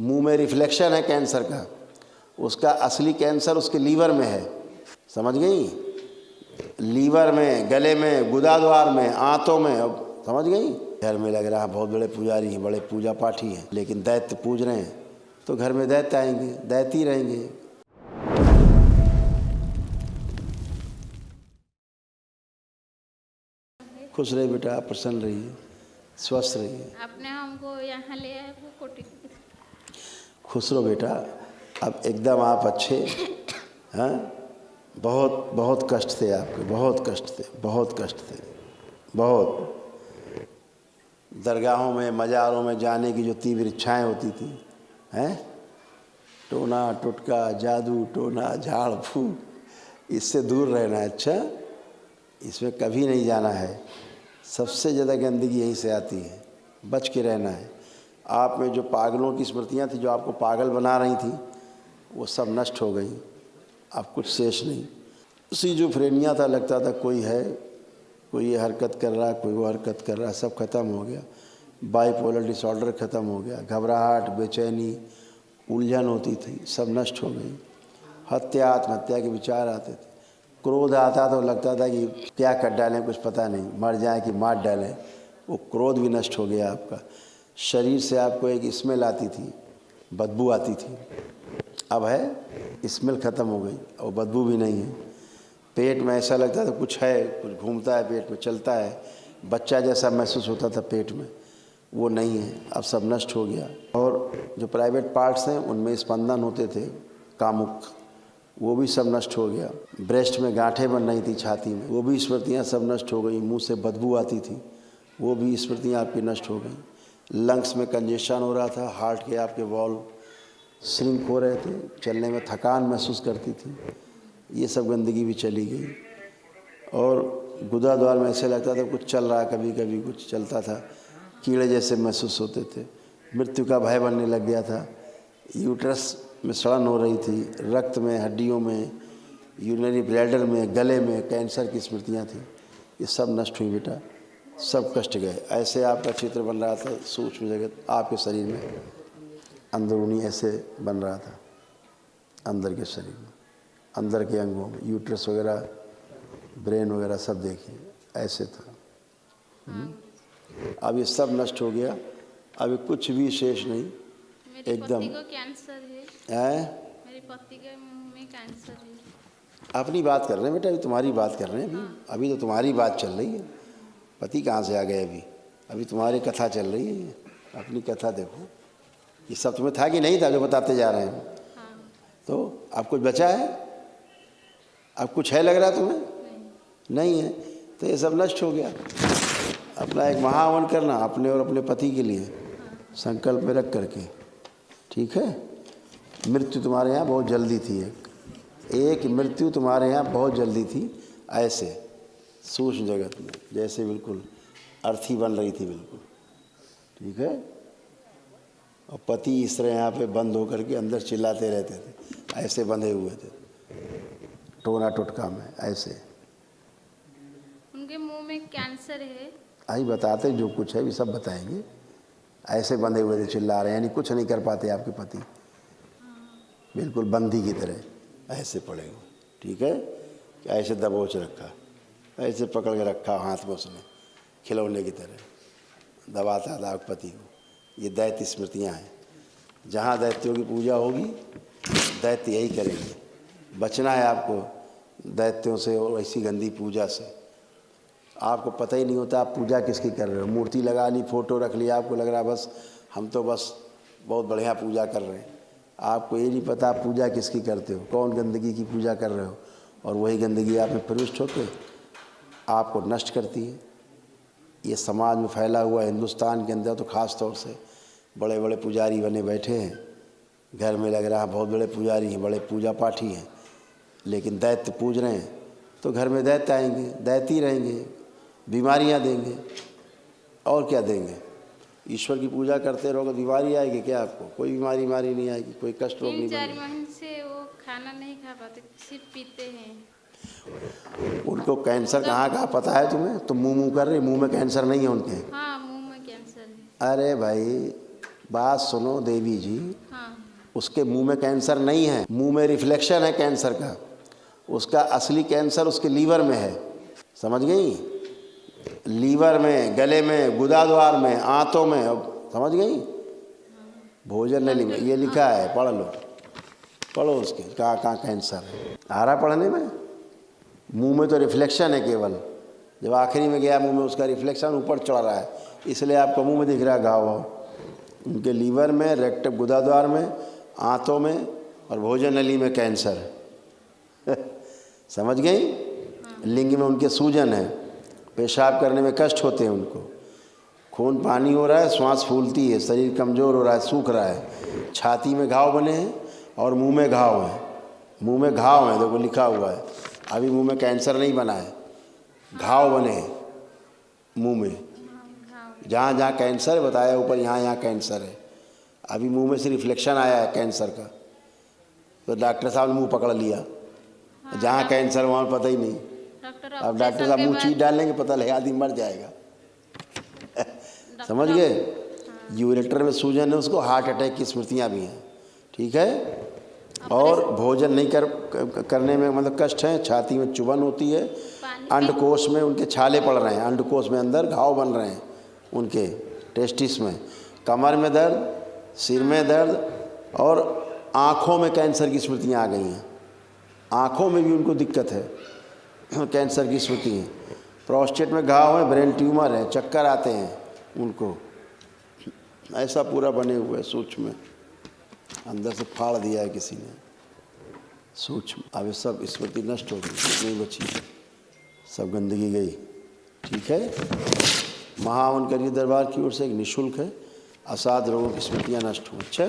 मुंह में रिफ्लेक्शन है कैंसर का, उसका असली कैंसर उसके लीवर में है, समझ गई? लीवर में, गले में, गुदाद्वार में, आंतों में, अब समझ गई? घर में लग रहा बहुत बड़े पुजारी हैं, बड़े पूजा पाठी हैं, लेकिन दैत्य पूज रहे हैं तो घर में दैत्य आएंगे, दैत्य ही रहेंगे। खुश रहिए बेटा, प्रसन्न रहिए, स्वस्थ रहिए। आपने हमको यहाँ ले आए वो कोटी। खुश रहो बेटा, अब एकदम आप अच्छे हैं। बहुत बहुत कष्ट थे आपके, बहुत कष्ट थे, बहुत कष्ट थे, बहुत। दरगाहों में, मज़ारों में जाने की जो तीव्र इच्छाएँ होती थी, हैं, टोना टुटका, जादू टोना, झाड़ फूक, इससे दूर रहना है। अच्छा, इसमें कभी नहीं जाना है। सबसे ज़्यादा गंदगी यहीं से आती है, बच के रहना है। आप में जो पागलों की स्मृतियाँ थी, जो आपको पागल बना रही थी, वो सब नष्ट हो गई, अब कुछ शेष नहीं। सिजोफ्रेनिया था, लगता था कोई है, कोई ये हरकत कर रहा, कोई वो हरकत कर रहा, सब खत्म हो गया। बाइपोलर डिसऑर्डर ख़त्म हो गया, घबराहट, बेचैनी, उलझन होती थी, सब नष्ट हो गई। हत्या, आत्महत्या के विचार आते थे। क्रोध आता तो लगता था कि क्या कर डालें, कुछ पता नहीं, मर जाए कि मार डालें, वो क्रोध भी नष्ट हो गया आपका। शरीर से आपको एक स्मेल आती थी, बदबू आती थी, अब है स्मेल ख़त्म हो गई और बदबू भी नहीं है। पेट में ऐसा लगता था कुछ है, कुछ घूमता है पेट में, चलता है, बच्चा जैसा महसूस होता था पेट में, वो नहीं है, अब सब नष्ट हो गया। और जो प्राइवेट पार्ट्स हैं उनमें स्पंदन होते थे कामुक, वो भी सब नष्ट हो गया। ब्रेस्ट में गांठें बन रही थी छाती में, वो भी स्मृतियाँ सब नष्ट हो गई। मुंह से बदबू आती थी, वो भी स्मृतियाँ आपकी नष्ट हो गई। लंग्स में कंजेशन हो रहा था, हार्ट के आपके वॉल्व श्रिंक हो रहे थे, चलने में थकान महसूस करती थी, ये सब गंदगी भी चली गई। और गुदाद्वार में ऐसे लगता था कुछ चल रहा, कभी कभी कुछ चलता था, कीड़े जैसे महसूस होते थे। मृत्यु का भय बनने लग गया था। यूट्रस में सड़न हो रही थी, रक्त में, हड्डियों में, यूरिनरी ब्लैडर में, गले में कैंसर की स्मृतियाँ थी, ये सब नष्ट हुई बेटा, सब कष्ट गए। ऐसे आपका चित्र बन रहा था, सूक्ष्म जगत आपके शरीर में अंदरूनी ऐसे बन रहा था, अंदर के शरीर में, अंदर के अंगों में, यूट्रस वगैरह, ब्रेन वगैरह सब देखिए ऐसे था। अब ये सब नष्ट हो गया, अभी कुछ भी शेष नहीं, एकदम। मेरे पति को कैंसर है, मेरे पति के मुंह में कैंसर है। अपनी बात कर रहे हैं बेटा, अभी तुम्हारी बात कर रहे हैं। अभी तो तुम्हारी बात चल रही है, पति कहाँ से आ गए? अभी तुम्हारी कथा चल रही है, ये अपनी कथा देखो। ये सब तुम्हें था कि नहीं था जो बताते जा रहे हैं? हाँ। तो अब कुछ बचा है? अब कुछ है लग रहा है तुम्हें? नहीं है, तो ये सब नष्ट हो गया। अपना एक महावन करना अपने और अपने पति के लिए, संकल्प में रख करके, ठीक है? मृत्यु तुम्हारे यहाँ बहुत जल्दी थी, एक मृत्यु तुम्हारे यहाँ बहुत जल्दी थी, ऐसे सूक्ष्म जगत में, जैसे बिल्कुल अर्थी बन रही थी बिल्कुल, ठीक है? और पति इस तरह यहाँ पे बंद होकर के अंदर चिल्लाते रहते थे, ऐसे बंधे हुए थे टोना टुटका में, ऐसे। उनके मुंह में कैंसर है। आई बताते जो कुछ है भी सब बताएंगे। ऐसे बंधे हुए थे, चिल्ला रहे, यानी कुछ नहीं कर पाते आपके पति, बिल्कुल बंदी की तरह ऐसे पड़े हुए, ठीक है? ऐसे दबोच रखा, ऐसे पकड़ के रखा हाथ में उसने, खिलौने की तरह दबाता था पति को। ये दैत्य स्मृतियाँ हैं, जहाँ दैत्यों की पूजा होगी दैत्य यही करेंगे। बचना है आपको दैत्यों से और ऐसी गंदी पूजा से। आपको पता ही नहीं होता आप पूजा किसकी कर रहे हो। मूर्ति लगा ली, फ़ोटो रख लिया, आपको लग रहा है बस हम तो बस बहुत बढ़िया पूजा कर रहे हैं। आपको ये नहीं पता आप पूजा किसकी करते हो, कौन गंदगी की पूजा कर रहे हो, और वही गंदगी आप में प्रविष्ट होकर आपको नष्ट करती है। ये समाज में फैला हुआ, हिंदुस्तान के अंदर तो ख़ास तौर से बड़े बड़े पुजारी बने बैठे हैं, घर में लग रहा है बहुत बड़े पुजारी हैं, बड़े पूजा पाठी हैं, लेकिन दैत्य पूज रहे हैं तो घर में दैत्य आएंगे, दैत्य ही रहेंगे, बीमारियां देंगे, और क्या देंगे? ईश्वर की पूजा करते रहोगे, बीमारी आएगी क्या आपको? कोई बीमारी नहीं आएगी, कोई कष्ट रोग नहीं बनेगा। 3-4 महीने से वो खाना नहीं खा पाते, सिर्फ पीते हैं। उनको कैंसर कहाँ पता है तुम्हें? तुम मुँह कर रहे, मुँह में कैंसर नहीं है उनके? हाँ, मुंह में कैंसर है। अरे भाई बात सुनो देवी जी, हाँ। उसके मुंह में कैंसर नहीं है, मुंह में रिफ्लेक्शन है कैंसर का। उसका असली कैंसर उसके लीवर में है, समझ गई? लीवर में, गले में, गुदाद्वार में, आंतों में, अब समझ गई? भोजन नली में ये लिखा है, पढ़ लो, पढ़ो उसके कहाँ कहाँ कैंसर है। आ रहा पढ़ने में? मुंह में तो रिफ्लेक्शन है केवल, जब आखिरी में गया मुंह में उसका रिफ्लेक्शन ऊपर चढ़ रहा है, इसलिए आपको मुंह में दिख रहा है घाव। उनके लीवर में, रेक्टम गुदाद्वार में, आंतों में और भोजन नली में कैंसर है। समझ गई? लिंग में उनके सूजन है, पेशाब करने में कष्ट होते हैं उनको, खून पानी हो रहा है, श्वास फूलती है, शरीर कमज़ोर हो रहा है, सूख रहा है, छाती में घाव बने हैं और मुंह में घाव हैं। मुंह में घाव हैं, देखो लिखा हुआ है, अभी मुंह में कैंसर नहीं बना है, घाव बने हैं मुंह में। जहाँ जहाँ कैंसर बताया ऊपर, यहाँ यहाँ कैंसर है। अभी मुंह में से रिफ्लेक्शन आया है कैंसर का, तो डॉक्टर साहब ने मुंह पकड़ लिया। जहाँ कैंसर वहाँ पता ही नहीं। अब डॉक्टर साहब मुंह चीज डालेंगे, पता लगा आदमी मर जाएगा। समझ गए? यूरेटर में सूजन है, उसको हार्ट अटैक की स्मृतियाँ भी हैं, ठीक है? और भोजन नहीं करने में मतलब कष्ट है, छाती में चुभन होती है, अंडकोश में उनके छाले पड़ रहे हैं, अंडकोश में अंदर घाव बन रहे हैं उनके टेस्टिस में, कमर में दर्द, सिर में दर्द और आँखों में कैंसर की स्मृतियाँ आ गई हैं। आँखों में भी उनको दिक्कत है, कैंसर की स्मृति है। प्रोस्टेट में घाव है, ब्रेन ट्यूमर है, चक्कर आते हैं उनको, ऐसा पूरा बने हुए सूक्ष्म, अंदर से फाड़ दिया है किसी ने सूक्ष्म। अब ये सब स्मृति नष्ट हो गई, नहीं बची, सब गंदगी गई, ठीक है? महावन करिए दरबार की ओर से एक निःशुल्क है, असाध रोगों की स्मृतियाँ नष्ट हो। अच्छा